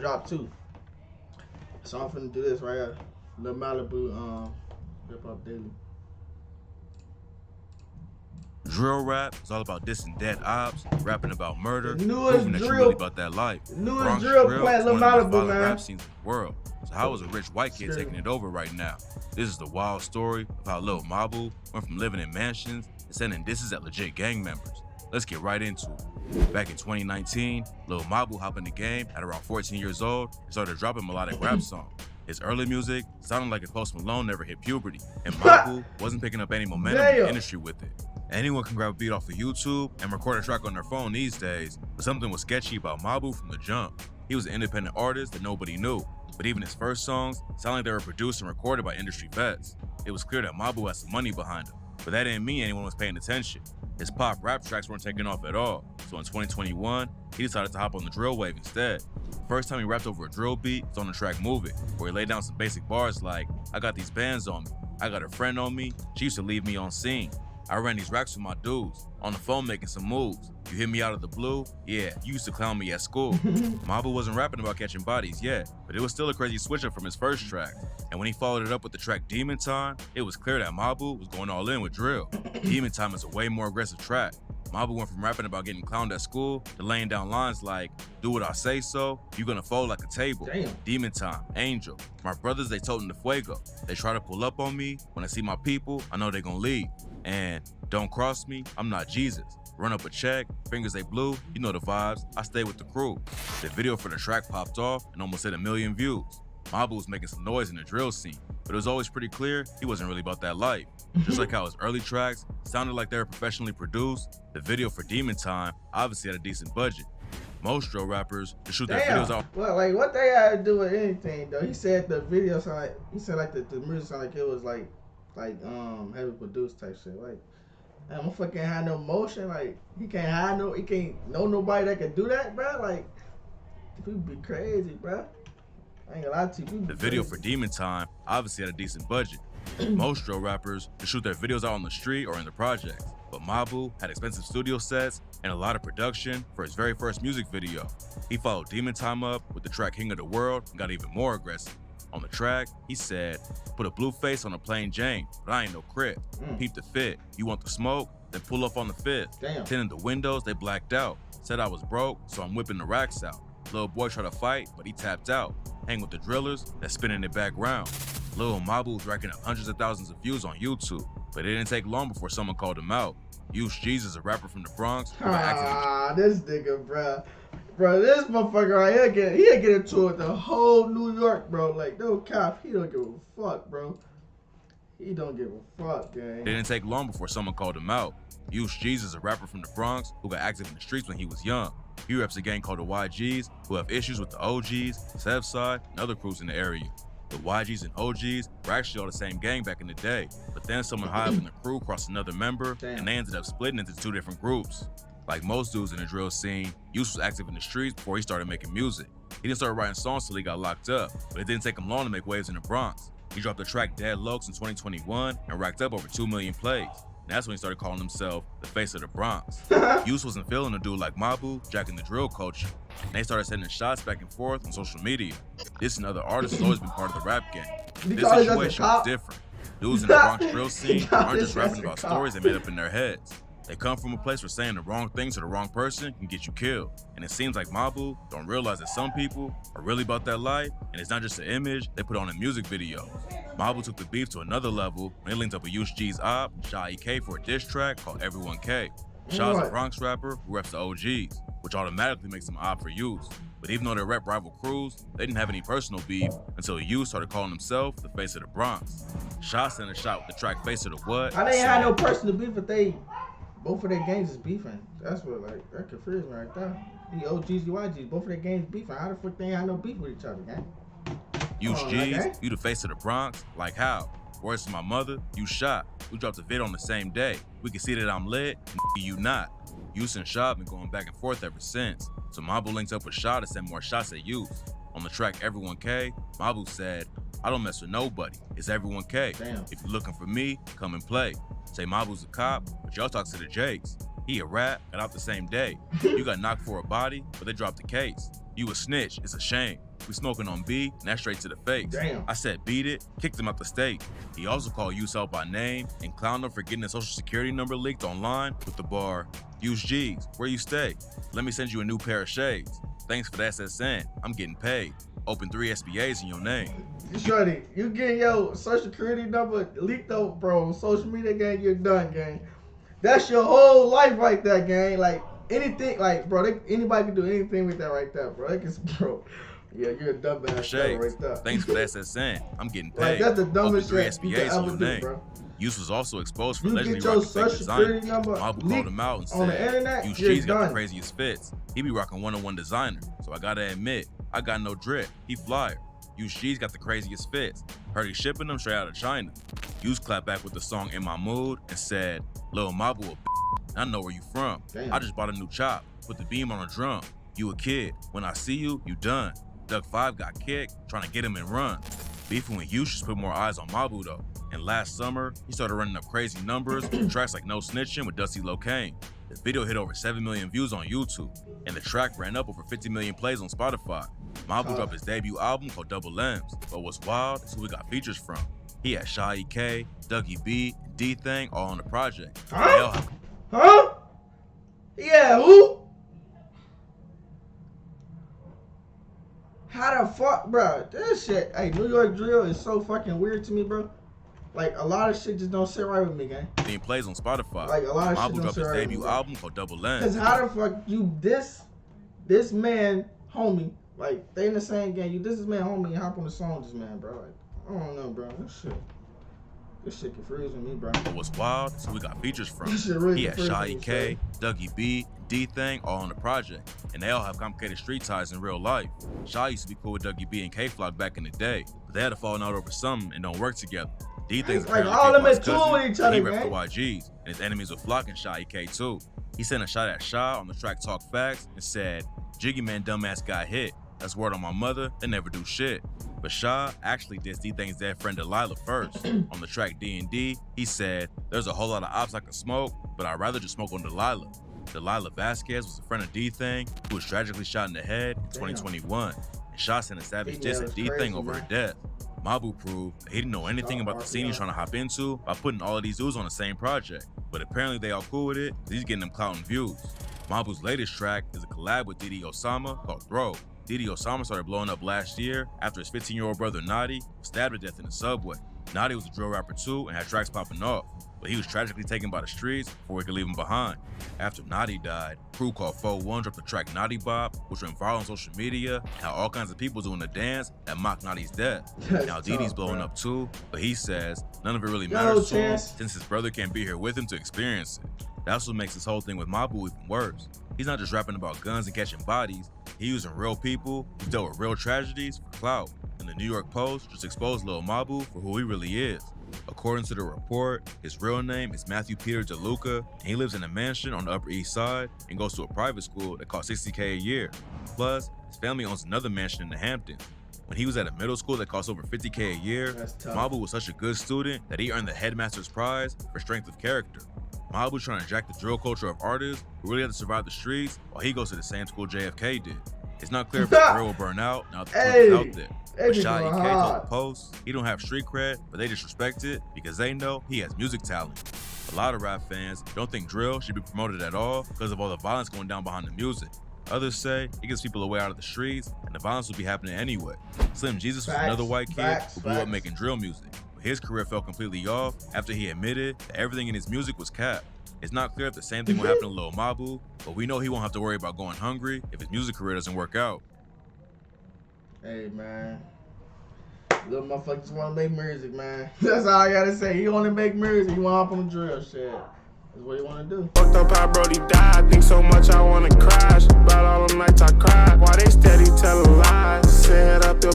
drop too. So I'm finna do this right here. The Malibu hip hop daily. Drill rap is all about dissing dead ops, rapping about murder, The newest proving that you're drill- really about that life. The newest Bronx drill drill plant, is Lil one of the most Malibu, violent man. rap scenes in the world. So how is a rich white kid taking it over right now? This is the wild story of how Lil Mabu went from living in mansions to sending disses at legit gang members. Let's get right into it. Back in 2019, Lil Mabu hopped in the game at around 14 years old and started dropping melodic rap songs. His early music sounded like if Post Malone never hit puberty, and Mabu wasn't picking up any momentum in the industry with it. Anyone can grab a beat off of YouTube and record a track on their phone these days, but something was sketchy about Mabu from the jump. He was an independent artist that nobody knew, but even his first songs sounded like they were produced and recorded by industry vets. It was clear that Mabu had some money behind him, but that didn't mean anyone was paying attention. His pop rap tracks weren't taking off at all, so in 2021, he decided to hop on the drill wave instead. The first time he rapped over a drill beat was on the track Move It, where he laid down some basic bars like, I got these bands on me, I got a friend on me, she used to leave me on scene. I ran these racks with my dudes, on the phone making some moves. You hit me out of the blue? Yeah, you used to clown me at school. Mabu wasn't rapping about catching bodies yet, but it was still a crazy switch up from his first track. And when he followed it up with the track Demon Time, it was clear that Mabu was going all in with drill. Demon Time is a way more aggressive track. Mabu went from rapping about getting clowned at school to laying down lines like, do what I say so, you gonna fold like a table. Damn. Demon Time, Angel. My brothers, they toting the fuego. They try to pull up on me. When I see my people, I know they gonna leave. And don't cross me, I'm not Jesus. Run up a check, fingers they blue, you know the vibes, I stay with the crew. The video for the track popped off and almost hit 1 million views. Mabu was making some noise in the drill scene, but it was always pretty clear he wasn't really about that life. Just like how his early tracks sounded like they were professionally produced, the video for Demon Time obviously had a decent budget. Most drill rappers just shoot their videos out. Well, like what they had to do with anything though? He said the video sound like the music sound like it was like heavy produced type shit. Like, I'm fucking had no motion. Like he can't know nobody that can do that, bro. Like people be crazy, bro. I ain't gonna lie to you. The video for Demon Time obviously had a decent budget. Most drill rappers just shoot their videos out on the street or in the projects, but Mabu had expensive studio sets and a lot of production for his very first music video. He followed Demon Time up with the track King of the World and got even more aggressive. On the track, he said, put a blue face on a plain Jane, but I ain't no crip. Peep the fit, you want the smoke? Then pull up on the fifth. Damn. Tinted the windows, they blacked out. Said I was broke, so I'm whipping the racks out. Little boy tried to fight, but he tapped out. Hang with the drillers, that's spinning it back round. Lil Mabu was racking up hundreds of thousands of views on YouTube, but it didn't take long before someone called him out. ImJD3300 is a rapper from the Bronx. This nigga, bro, this motherfucker right here he'll get into it the whole New York, bro. Like, no cap, he don't give a fuck, bro. He don't give a fuck, gang. It didn't take long before someone called him out. ImJD3300 is a rapper from the Bronx who got active in the streets when he was young. He reps a gang called the YGs who have issues with the OGs, Sevside, and other crews in the area. The YGs and OGs were actually all the same gang back in the day, but then someone high up in the crew crossed another member, and they ended up splitting into 2 different groups. Like most dudes in the drill scene, Yus was active in the streets before he started making music. He didn't start writing songs till he got locked up, but it didn't take him long to make waves in the Bronx. He dropped the track Dead Lokes in 2021 and racked up over 2 million plays. And that's when he started calling himself the face of the Bronx. Yus wasn't feeling a dude like Mabu jacking the drill culture, and they started sending shots back and forth on social media. This and other artists has always been part of the rap game. This situation was different. Dudes in the Bronx drill scene aren't just rapping about stories they made up in their heads. They come from a place where saying the wrong thing to the wrong person can get you killed. And it seems like Mabu don't realize that some people are really about that life, and it's not just an image they put on a music video. Mabu took the beef to another level when he linked up with ImJD's op, Sha EK, for a diss track called Everyone K. Sha's a Bronx rapper who reps the OGs, which automatically makes him op for Yus. But even though they rep rival crews, they didn't have any personal beef until Yus started calling himself the face of the Bronx. Sha sent a shot with the track Face of the What. I didn't have no personal beef, but both of their gangs is beefing. That's what, like, that confused me right there. The OGs, the YGs, both of their gangs beefing. How the fuck they ain't had no beef with each other, gang? ImJD, you the face of the Bronx? Like how? Words to my mother, you shot. We dropped a vid on the same day. We can see that I'm lit, and you not. Yus and Sha been going back and forth ever since. So Mabu linked up with Sha to send more shots at Yus. On the track Everyone K, Mabu said, I don't mess with nobody, it's Everyone K. Damn. If you're looking for me, come and play. Say Mabu's a cop, but y'all talk to the Jakes. He a rat, got out the same day. You got knocked for a body, but they dropped the case. You a snitch, it's a shame. We smoking on B, and that's straight to the face. Damn. I said beat it, kicked him out the state. He also called Use out by name and clowned him for getting his social security number leaked online with the bar, Use G's, where you stay? Let me send you a new pair of shades. Thanks for the SSN, I'm getting paid. Open 3 SBAs in your name. Shorty, you getting your social security number leaked out, bro, on social media, gang, you're done, gang. That's your whole life right there, gang. Like, anything, like, bro, anybody can do anything with that right there, bro. They can, bro. Yeah, you're a dumbass right there. Thanks for the SSN. I'm getting paid. Like, that's the dumbest Open 3 shit you SBAs can in ever your do, name. bro. Use was also exposed for You allegedly get your rocking fake social security designer. number Mabu called him out and on the said, internet, Use you're G's got done. the craziest fits. He be rocking one-on-one designer, so I gotta admit, I got no drip. He flyer. Use G's got the craziest fits. Heard he shipping them straight out of China. Use clapped back with the song In My Mood and said, Lil Mabu a I know where you from. Damn. I just bought a new chop. Put the beam on a drum. You a kid. When I see you, you done. Doug 5 got kicked, trying to get him and run. Beefing with you should put more eyes on Mabu though. And last summer, he started running up crazy numbers with tracks like No Snitching with Dusty Locane. The video hit over 7 million views on YouTube, and the track ran up over 50 million plays on Spotify. Mabu dropped his debut album called Double M's, but what's wild is who we got features from. He had Shy EK, Dougie B, and D-Thing all on the project. Huh? Huh? Yeah, who? How the fuck, bro? This shit, hey, New York drill is so fucking weird to me, bro. Like, a lot of shit just don't sit right with me, gang. Being plays on Spotify. Like, a lot of shit Mabu don't dropped sit his right with debut me. album called Double M's. Cause how the fuck you this man, homie, like, they in the same game, you this man, homie, and hop on the song with this man, bro. Like, I don't know, bro. This shit confusing me, bro. But what's wild is who we got features from. This shit really He had confusing Shy me, EK, Dougie B, and D-Thing all on the project, and they all have complicated street ties in real life. Shy used to be cool with Dougie B and K-Flock back in the day, but they had a falling out over something and don't work together. D-Thing's Like, all them is cool with each other, he man. repped the YGs, and his enemies were Flock and Shy EK too. He sent a shot at Shy on the track Talk Facts and said, Jiggy Man dumbass got hit. That's word on my mother, they never do shit. But Shy actually dissed D-Thing's dead friend Delilah first. On the track D&D, he said, there's a whole lot of ops I can smoke, but I'd rather just smoke on Delilah. Delilah Vasquez was a friend of D-Thing who was tragically shot in the head in 2021. And Shy sent a savage diss at D-Thing over her death. Mabu proved that he didn't know anything about the scene he's trying to hop into by putting all of these dudes on the same project. But apparently they all cool with it, he's getting them clout and views. Mabu's latest track is a collab with Didi Osama called Throw. Didi Osama started blowing up last year after his 15-year-old brother Nadi was stabbed to death in the subway. Nadi was a drill rapper too and had tracks popping off, but he was tragically taken by the streets before he could leave him behind. After Nadi died, crew called 4-1 dropped the track Nadi Bob, which went viral on social media and had all kinds of people doing the dance that mocked Nadi's death. Now Didi's blowing up too, but he says none of it really matters to him since his brother can't be here with him to experience it. That's what makes this whole thing with Mabu even worse. He's not just rapping about guns and catching bodies, he's using real people who dealt with real tragedies for clout. And the New York Post just exposed Lil Mabu for who he really is. According to the report, his real name is Matthew Peter DeLuca, and he lives in a mansion on the Upper East Side and goes to a private school that costs $60K a year. Plus, his family owns another mansion in the Hamptons. When he was at a middle school that cost over $50K a year, Mabu was such a good student that he earned the headmaster's prize for strength of character. Mabu's trying to jack the drill culture of artists who really had to survive the streets while he goes to the same school JFK did. It's not clear if the drill will burn out now that the truth is out there. But Shy EK told the Post he don't have street cred, but they just respect it because they know he has music talent. A lot of rap fans don't think drill should be promoted at all because of all the violence going down behind the music. Others say it gets people away out of the streets and the violence will be happening anyway. Slim Jesus was another white kid who grew up making drill music. His career fell completely off after he admitted that everything in his music was cap. It's not clear if the same thing will happen to Lil Mabu, but we know he won't have to worry about going hungry if his music career doesn't work out. Hey, man. Little motherfuckers want to make music, man. That's all I gotta say. He want to make music. He want to hop on the drill shit. That's what he want to do. Fucked up how Brody died. Think so much I want to crash. About all them nights I cried. Why they steady telling lies? Said up there.